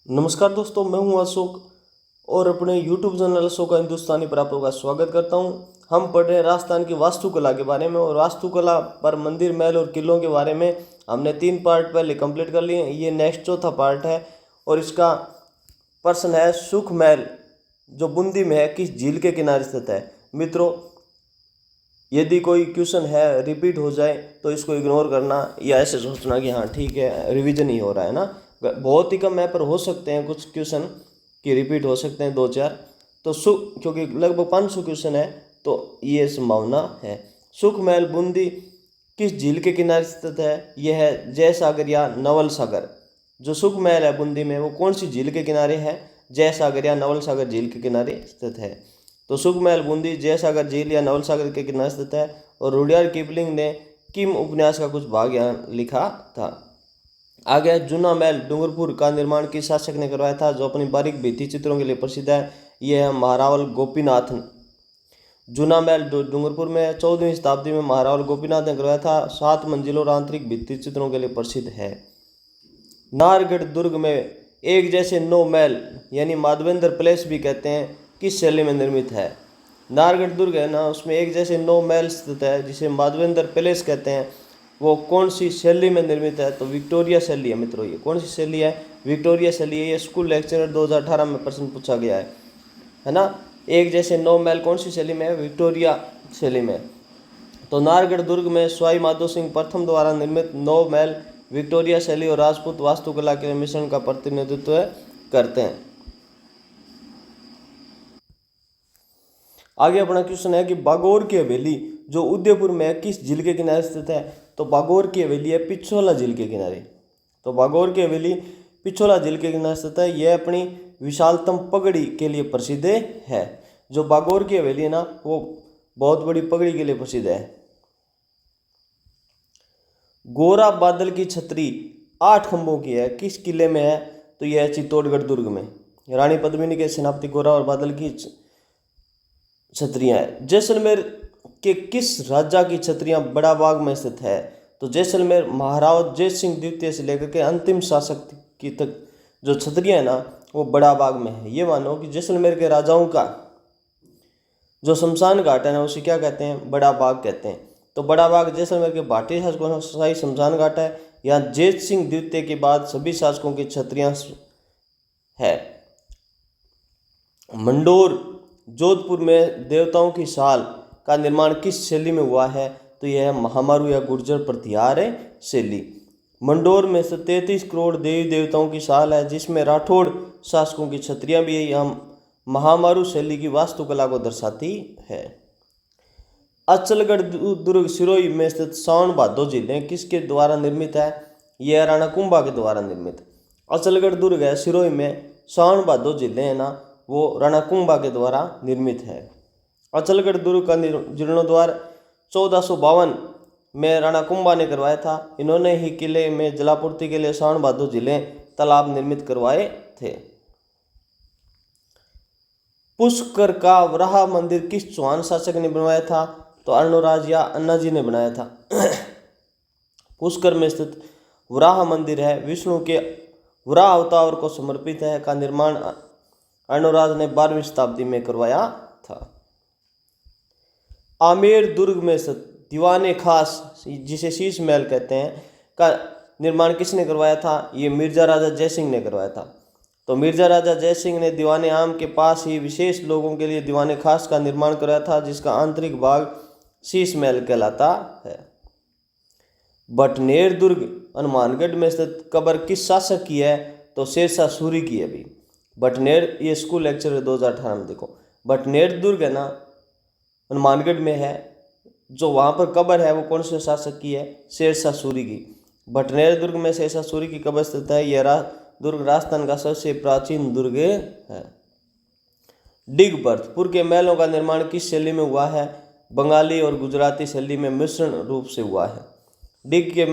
नमस्कार दोस्तों, मैं हूं अशोक और अपने YouTube चैनल अशोक का हिंदुस्तानी पर आप लोगों का स्वागत करता हूं। हम पढ़ रहे हैं राजस्थान की वास्तुकला के बारे में और वास्तुकला पर मंदिर, महल और किलों के बारे में हमने 3 पार्ट पहले कंप्लीट कर लिए। ये नेक्स्ट चौथा पार्ट है और इसका प्रश्न है सुख महल जो बूंदी में है किस झील के किनारे स्थित है। मित्रों, यदि कोई क्वेश्चन है रिपीट हो जाए तो इसको इग्नोर करना या ऐसे सोचना कि हाँ ठीक है रिवीजन ही हो रहा है ना। बहुत ही कम यहाँ पर हो सकते हैं कुछ क्वेश्चन कि रिपीट हो सकते हैं 2-4, तो क्योंकि लगभग 500 क्वेश्चन है तो ये संभावना है। सुख महल बूंदी किस झील के किनारे स्थित है? यह है जय सागर या नवल सागर। जो सुख महल है बूंदी में वो कौन सी झील के किनारे है? जय सागर या नवल सागर झील के किनारे स्थित है। तो सुख महल बूंदी जय सागर झील या नवल सागर के किनारे स्थित है। और रुडयार्ड किपलिंग ने किम उपन्यास का कुछ भाग यहाँ लिखा था। आगे जूना महल डूंगरपुर का निर्माण किस शासक ने करवाया था जो अपनी बारीक भित्ति चित्रों के लिए प्रसिद्ध है? यह है महारावल गोपीनाथन। जूना महल डूंगरपुर में 14वीं शताब्दी में महारावल गोपीनाथ ने करवाया था। 7 मंजिलों और आंतरिक भित्ति चित्रों के लिए प्रसिद्ध है। नाहरगढ़ दुर्ग में एक जैसे 9 महल यानी माधवेंद्र पैलेस भी कहते हैं किस शैली में निर्मित है? नाहरगढ़ दुर्ग है ना, उसमें एक जैसे 9 महल स्थित है जिसे माधवेंद्र पैलेस कहते हैं। वो कौन सी शैली में निर्मित है? तो विक्टोरिया शैली है। मित्रों, ये कौन सी शैली है? विक्टोरिया शैली है। ये स्कूल लेक्चरर 2018 में प्रश्न पूछा गया है ना। एक जैसे 9 महल कौन सी शैली में है? विक्टोरिया शैली में। तो नाहरगढ़ दुर्ग में सवाई माधो सिंह प्रथम द्वारा निर्मित 9 महल विक्टोरिया शैली और राजपूत वास्तुकला के मिश्रण का प्रतिनिधित्व करते हैं। आगे अपना क्वेश्चन है कि बागोर की हवेली जो उदयपुर में है किस झील के किनारे स्थित है? तो बागोर की हवेली है पिछोला झील के किनारे। तो बागोर की हवेली पिछोला झील के किनारे स्थित है। यह अपनी विशालतम पगड़ी के लिए प्रसिद्ध है। जो बागोर की हवेली है ना वो बहुत बड़ी पगड़ी के लिए प्रसिद्ध है। गोरा बादल की छतरी 8 खंभों की है, किस किले में है? तो यह है चित्तौड़गढ़ दुर्ग में। रानी पद्मिनी के सेनापति गोरा और बादल की छतरियां हैं। जैसलमेर के किस राजा की छतरियां बड़ा बाग में स्थित है? तो जैसलमेर महाराव जय सिंह द्वितीय से लेकर के अंतिम शासक की तक जो छतरियां है ना वो बड़ा बाग में है। ये मानो कि जैसलमेर के राजाओं का जो शमशान घाट है ना उसे क्या कहते हैं? बड़ा बाग कहते हैं। तो बड़ा बाग जैसलमेर के भाटी शासकों का शाही शमशान घाट है। यहाँ जय सिंह द्वितीय के बाद सभी शासकों की छतरियां है। मंडोर जोधपुर में देवताओं की साल का निर्माण किस शैली में हुआ है? तो यह है महामारू या गुर्जर प्रतिहार शैली। मंडोर में 33 करोड़ देवी देवताओं की साल है जिसमें राठौड़ शासकों की छतरियां भी है। यह महामारू शैली की वास्तुकला को दर्शाती है। अचलगढ़ दुर्ग सिरोही में स्थित सावन भादो झीलें किसके द्वारा निर्मित है? यह राणा कुंभा के द्वारा निर्मित। अचलगढ़ दुर्ग है सिरोही में, सावन भादो झीलें है ना वो राणा कुंभा के द्वारा निर्मित है। अचलगढ़ दुर्ग का जीर्णोद्वार 1452 में राणा कुंभा ने करवाया था। इन्होंने ही किले में जलापूर्ति के लिए सावन भादो झीलें तालाब निर्मित करवाए थे। पुष्कर का वराह मंदिर किस चौहान शासक ने बनवाया था? तो अर्णोराज या अन्नाजी ने बनाया था। पुष्कर में स्थित वराह मंदिर है विष्णु के वराह अवतार को समर्पित है का निर्माण अर्णोराज ने 12वीं शताब्दी में करवाया था। आमेर दुर्ग में स्थित दीवाने खास जिसे शीश महल कहते हैं का निर्माण किसने करवाया था? ये मिर्जा राजा जयसिंह ने करवाया था। तो मिर्जा राजा जयसिंह ने दीवाने आम के पास ही विशेष लोगों के लिए दीवाने खास का निर्माण कराया था जिसका आंतरिक भाग शीश महल कहलाता है। बटनेर दुर्ग हनुमानगढ़ में स्थित कब्र किस शासक की है? तो शेरशाह सूरी की है। अभी बटनेर, ये स्कूल लेक्चर 2018 में देखो। बटनेर दुर्ग है ना हनुमानगढ़ में है। जो वहाँ पर कब्र है वो कौन से शासक की है? शेरशाह सूरी की। बटनेर दुर्ग में शेरशाह सूरी की कब्र स्थित है। यह दुर्ग राजस्थान का सबसे प्राचीन दुर्ग है। डिगबर्थपुर के महलों का निर्माण किस शैली में हुआ है? बंगाली और गुजराती शैली में मिश्रण रूप से हुआ है। डिग के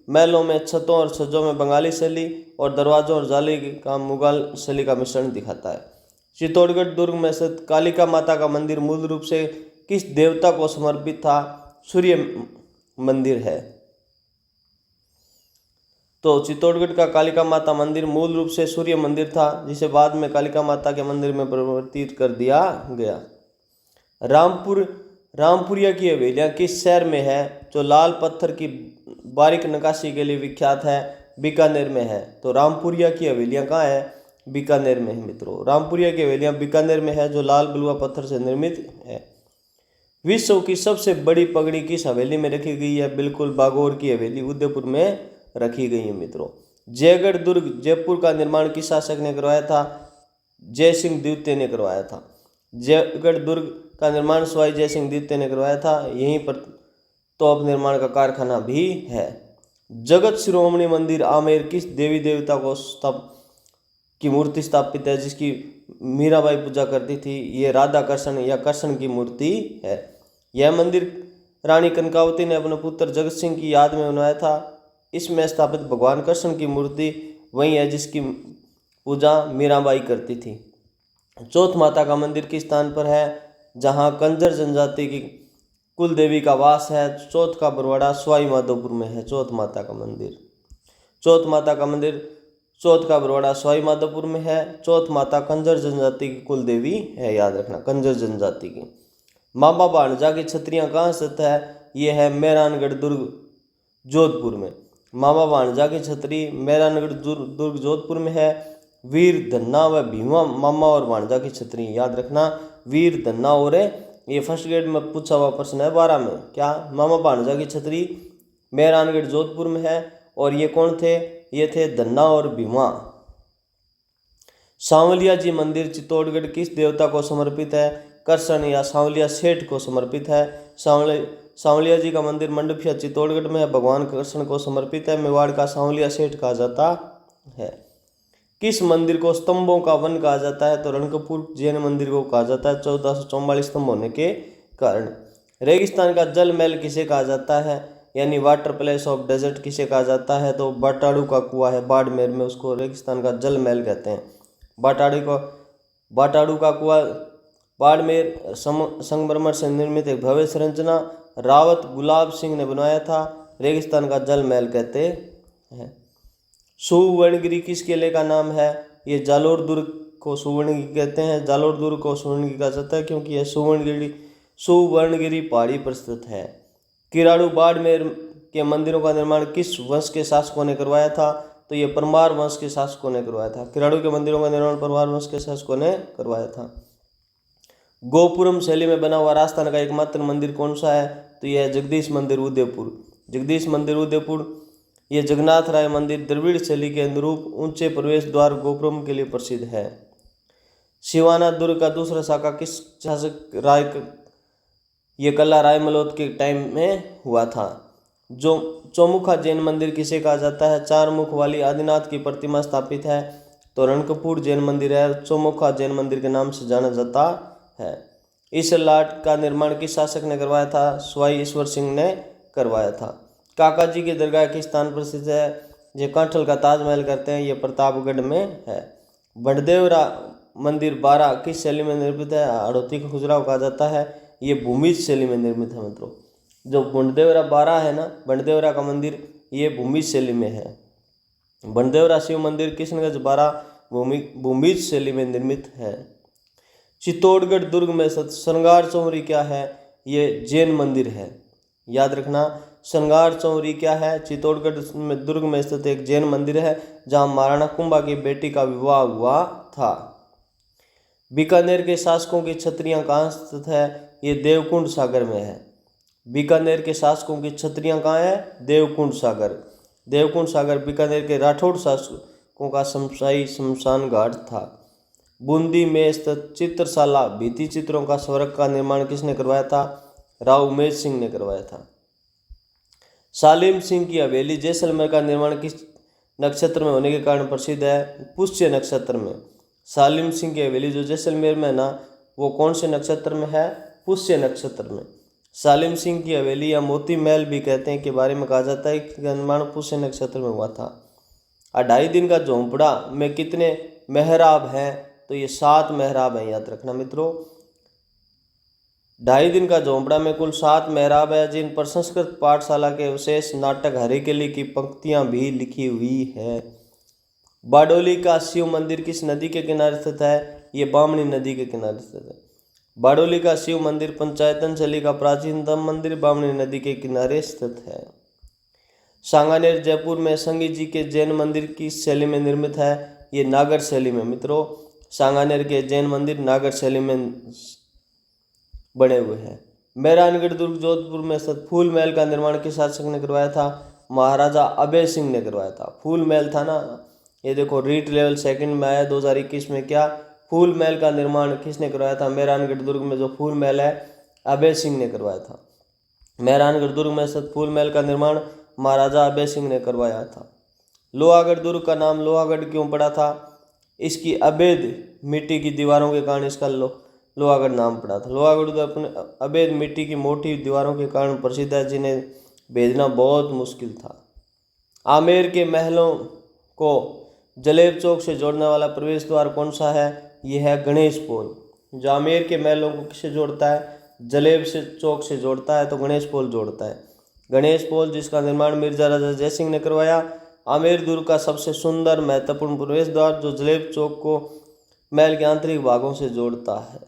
महलों में छतों और छज्जों में बंगाली शैली और दरवाजों और जाली का मुगल शैली का मिश्रण दिखाता है। चित्तौड़गढ़ दुर्ग में स्थित कालिका माता का मंदिर मूल रूप से किस देवता को समर्पित था? सूर्य मंदिर है। तो चित्तौड़गढ़ का कालिका माता मंदिर मूल रूप से सूर्य मंदिर था, जिसे बाद में कालिका माता के मंदिर में परिवर्तित कर दिया गया। रामपुरिया की हवेलियाँ किस शहर में है? जो लाल पत्थर की बारीक नक्काशी के लिए विख्यात है, बीकानेर में है। तो रामपुरिया की हवेलियाँ कहाँ है? बीकानेर में है मित्रों। रामपुरिया की हवेलियाँ बीकानेर में है, जो लाल बलुआ पत्थर से निर्मित है। विश्व की सबसे बड़ी पगड़ी किस हवेली में रखी गई है? बिल्कुल, बागौर की हवेली उदयपुर में रखी गई है मित्रों। जयगढ़ दुर्ग जयपुर का निर्माण किस शासक ने करवाया था? जय सिंह द्वितीय ने करवाया था। जयगढ़ दुर्ग का निर्माण सवाई जय सिंह द्वितीय ने करवाया था। यहीं पर तोप निर्माण का कारखाना भी है। जगत शिरोमणि मंदिर आमेर किस देवी देवता की मूर्ति स्थापित है, जिसकी मीराबाई पूजा करती थी? ये राधा कृष्ण या कृष्ण की मूर्ति है। यह मंदिर रानी कनकावती ने अपने पुत्र जगत सिंह की याद में बनवाया था। इसमें स्थापित भगवान कृष्ण की मूर्ति वही है जिसकी पूजा मीराबाई करती थी। चौथ माता का मंदिर किस स्थान पर है? जहां कंजर जनजाति की कुल देवी का वास है। चौथ का बरवाड़ा सवाई माधोपुर में है। चौथ माता का मंदिर चौथ का बरवाड़ा सवाई माधोपुर में है। चौथ माता कंजर जनजाति की कुल देवी है, याद रखना, कंजर जनजाति की। मामा भाणजा की छतरियाँ कहाँ स्थित है? ये है मेहरानगढ़ दुर्ग जोधपुर में। मामा भाणजा की छतरी मेहरानगढ़ दुर्ग जोधपुर में है। वीर धन्ना व भीमा मामा और भाणजा की छतरी, याद रखना, वीर धन्ना और ये फर्स्ट ग्रेड में पूछा हुआ प्रश्न है 12 में। क्या? मामा भाणजा की छतरी मेहरानगढ़ जोधपुर में है। और ये कौन थे? ये थे धन्ना और भीमा। सांवलिया जी मंदिर चित्तौड़गढ़ किस देवता को समर्पित है? कृष्ण या सांवलिया सेठ को समर्पित है। सांवलिया जी का मंदिर मंडपिया चित्तौड़गढ़ में है, भगवान कृष्ण को समर्पित है। मेवाड़ का सांवलिया सेठ कहा जाता है। किस मंदिर को स्तंभों का वन कहा जाता है? तो रणकपुर जैन मंदिर को कहा जाता है, 1444 स्तंभ होने के कारण। रेगिस्तान का जल महल किसे कहा जाता है? यानी वाटर प्लेस ऑफ डेजर्ट किसे कहा जाता है? तो बाटाड़ू का कुआं है बाड़मेर में, उसको रेगिस्तान का जल महल कहते हैं। बाटाड़ू का कुआं बाड़मेर संगमरमर से निर्मित एक भव्य संरचना रावत गुलाब सिंह ने बनवाया था। रेगिस्तान का जल महल कहते हैं। सुवर्णगिरी किस किले का नाम है? ये जालोर दुर्ग को सुवर्णगिरी कहते हैं। जालोर दुर्ग को सुवर्णगिरी कहा जाता है क्योंकि यह सुवर्णगिरी पहाड़ी पर स्थित है। किराड़ू बाड़मेर के मंदिरों का निर्माण किस वंश के शासकों ने करवाया था? तो ये परमार वंश के शासकों ने करवाया था। किराड़ू के मंदिरों का निर्माण परमार वंश के शासकों ने करवाया था। गोपुरम शैली में बना हुआ राजस्थान का एकमात्र मंदिर कौन सा है? तो यह है जगदीश मंदिर उदयपुर। ये जगन्नाथ राय मंदिर द्रविड़ शैली के अनुरूप ऊंचे प्रवेश द्वार गोपुरम के लिए प्रसिद्ध है। शिवाना दुर्ग का दूसरा शाखा किस शासक ये कला राय मलोद के टाइम में हुआ था। जो चौमुखा जैन मंदिर किसे कहा जाता है? 4 मुख वाली आदिनाथ की प्रतिमा स्थापित है। तो रणकपुर जैन मंदिर है, चौमुखा जैन मंदिर के नाम से जाना जाता है। इस लाट का निर्माण किस शासक ने करवाया था? सवाई ईश्वर सिंह ने करवाया था। काका जी की दरगाह किस स्थान पर स्थित है? ये कांठल का ताजमहल कहते हैं, ये प्रतापगढ़ में है। बड़देवरा मंदिर 12 किस शैली में निर्मित है? हड़ौती का खजुराहो कहा जाता है, ये भूमिज शैली में निर्मित है मित्रों। जो बंडदेवरा 12 है ना, बंडदेवरा का मंदिर, ये भूमिज शैली में है। बंडदेवरा शिव मंदिर किशनगंज 12 भूमिज शैली में निर्मित है। चित्तौड़गढ़ दुर्ग में श्रृंगार चौरी क्या है? ये जैन मंदिर है, याद रखना। श्रृंगार चौरी क्या है? चित्तौड़गढ़ में दुर्ग में स्थित एक जैन मंदिर है जहां महाराणा कुंभा की बेटी का विवाह हुआ था। बीकानेर के शासकों की छतरियां कहाँ स्थित है? ये देवकुंड सागर में है। बीकानेर के शासकों की छतरियां कहाँ है? देवकुंड सागर बीकानेर के राठौड़ शासकों का शमशाई शमशान घाट था। बूंदी में स्थित चित्रशाला भित्ति चित्रों का स्वर्ग का निर्माण किसने करवाया था? राव उमेश सिंह ने करवाया था। सालिम सिंह की हवेली जैसलमेर का निर्माण किस नक्षत्र में होने के कारण प्रसिद्ध है? पुष्य नक्षत्र में। सालिम सिंह की हवेली जो जैसलमेर में है ना, वो कौन से नक्षत्र में है? पुष्य नक्षत्र में। सालिम सिंह की हवेली या मोती महल भी कहते हैं के बारे में कहा जाता है कि निर्माण पुष्य नक्षत्र में हुआ था। 2.5 दिन का झोंपड़ा में कितने मेहराब हैं? तो ये 7 मेहराब हैं, याद रखना मित्रों। ढाई दिन का झोंपड़ा में कुल 7 मेहराब है, जिन पर संस्कृत पाठशाला के विशेष नाटक हरे किले की पंक्तियां भी लिखी हुई है। बारडोली का शिव मंदिर किस नदी के किनारे स्थित है? ये बामनी नदी के किनारे स्थित है। बारडोली का शिव मंदिर पंचायतन शैली का प्राचीनतम मंदिर बामनी नदी के किनारे स्थित है। सांगानेर जयपुर में संगी जी के जैन मंदिर किस शैली में निर्मित है? ये नागर शैली में। मित्रों, सांगानेर के जैन मंदिर नागर शैली में बने हुए हैं। मेहरानगढ़ दुर्ग जोधपुर में स्थित फूल महल का निर्माण किस शासक ने करवाया था? महाराजा अभय सिंह ने करवाया था। फूल महल था ना, ये देखो रीट लेवल सेकंड में आया 2021 में। क्या फूल महल का निर्माण किसने करवाया था? मेहरानगढ़ दुर्ग में जो फूल महल है अभय सिंह ने करवाया था। मेहरानगढ़ दुर्ग में स्थित फूल महल का निर्माण महाराजा अभय सिंह ने करवाया था। लोहागढ़ दुर्ग का नाम लोहागढ़ क्यों पड़ा था? इसकी अवैध मिट्टी की दीवारों के कारण इसका लोहागढ़ नाम पड़ा था। लोहागढ़ तो अपने अवैध मिट्टी की मोटी दीवारों के कारण प्रसिद्ध है, जिन्हें भेजना बहुत मुश्किल था। आमेर के महलों को जलेब चौक से जोड़ने वाला प्रवेश द्वार कौन सा है? यह है गणेश पोल। जो आमेर के महलों को किससे जोड़ता है? जलेब से चौक से जोड़ता है, तो गणेश पोल जोड़ता है। गणेश पोल जिसका निर्माण मिर्जा राजा जयसिंह ने करवाया। आमेर दुर्ग का सबसे सुंदर महत्वपूर्ण प्रवेश द्वार जो जलेब चौक को महल के आंतरिक भागों से जोड़ता है।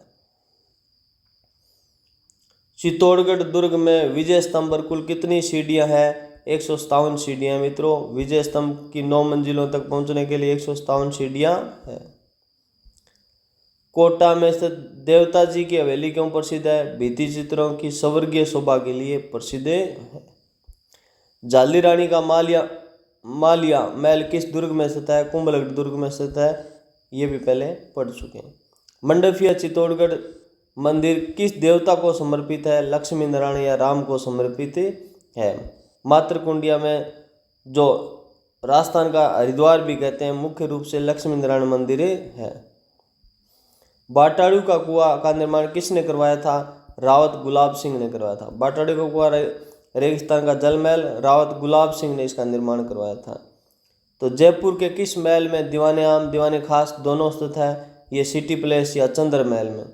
चित्तौड़गढ़ दुर्ग में विजय स्तंभ पर कुल कितनी सीढ़ियां हैं? 157 सीढ़ियां। मित्रों, विजय स्तंभ की 9 मंजिलों तक पहुंचने के लिए 157 सीढ़ियां हैं। कोटा में स्थित देवता जी की हवेली क्यों प्रसिद्ध है? भित्ति चित्रों की स्वर्गीय शोभा के लिए प्रसिद्ध है। जाली रानी का मालिया महल किस दुर्ग में स्थित है? कुंभलगढ़ दुर्ग में स्थित है। ये भी पहले पढ़ चुके हैं। मंडपिया चित्तौड़गढ़ मंदिर किस देवता को समर्पित है? लक्ष्मी नारायण या राम को समर्पित है। मातृकुंडिया में, जो राजस्थान का हरिद्वार भी कहते हैं, मुख्य रूप से लक्ष्मी नारायण मंदिर है। बाटाड़ू का कुआं का निर्माण किसने करवाया था? रावत गुलाब सिंह ने करवाया था। बाटाड़ू का कुआं रेगिस्तान का जल महल, रावत गुलाब सिंह ने इसका निर्माण करवाया था। तो जयपुर के किस महल में दीवाने आम दीवाने खास दोनों स्थित है? ये सिटी पैलेस या चंद्र महल में।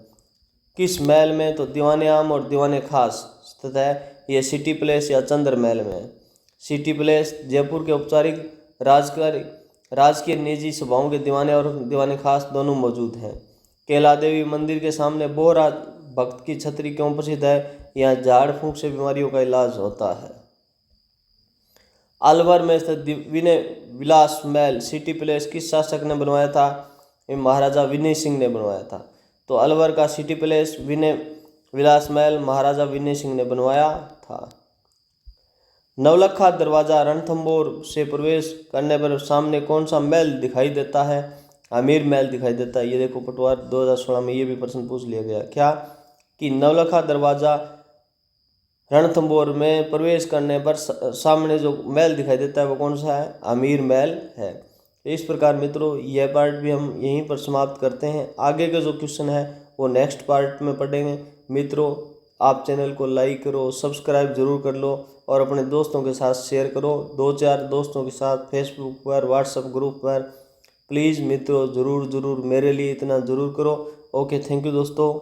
किस महल में? तो दीवाने आम और दीवाने खास स्थित है, ये सिटी पैलेस या चंद्र महल में। सिटी पैलेस जयपुर के औपचारिक राजकीय निजी सभाओं के दीवाने और दीवाने खास दोनों मौजूद हैं। कैला देवी मंदिर के सामने बोहरा भक्त की छतरी क्यों प्रसिद्ध है? यहाँ झाड़ फूंक से बीमारियों का इलाज होता है। अलवर में स्थित विनय विलास महल सिटी पैलेस किस शासक ने बनवाया था? ये महाराजा विनय सिंह ने बनवाया था। तो अलवर का सिटी पैलेस विनय विलास महल महाराजा विनय सिंह ने बनवाया था। नवलखा दरवाजा रणथंभौर से प्रवेश करने पर सामने कौन सा महल दिखाई देता है? आमेर महल दिखाई देता है। ये देखो पटवार 2016 में ये भी प्रश्न पूछ लिया गया। क्या कि नवलखा दरवाजा रणथंभौर में प्रवेश करने पर सामने जो महल दिखाई देता है वो कौन सा है? आमेर महल है। इस प्रकार मित्रों, यह पार्ट भी हम यहीं पर समाप्त करते हैं। आगे के जो क्वेश्चन है वो नेक्स्ट पार्ट में पढ़ेंगे। मित्रों, आप चैनल को लाइक करो, सब्सक्राइब जरूर कर लो और अपने दोस्तों के साथ शेयर करो। 2-4 दोस्तों के साथ फेसबुक पर, व्हाट्सएप ग्रुप पर प्लीज़ मित्रों ज़रूर मेरे लिए इतना ज़रूर करो। ओके, थैंक यू दोस्तों।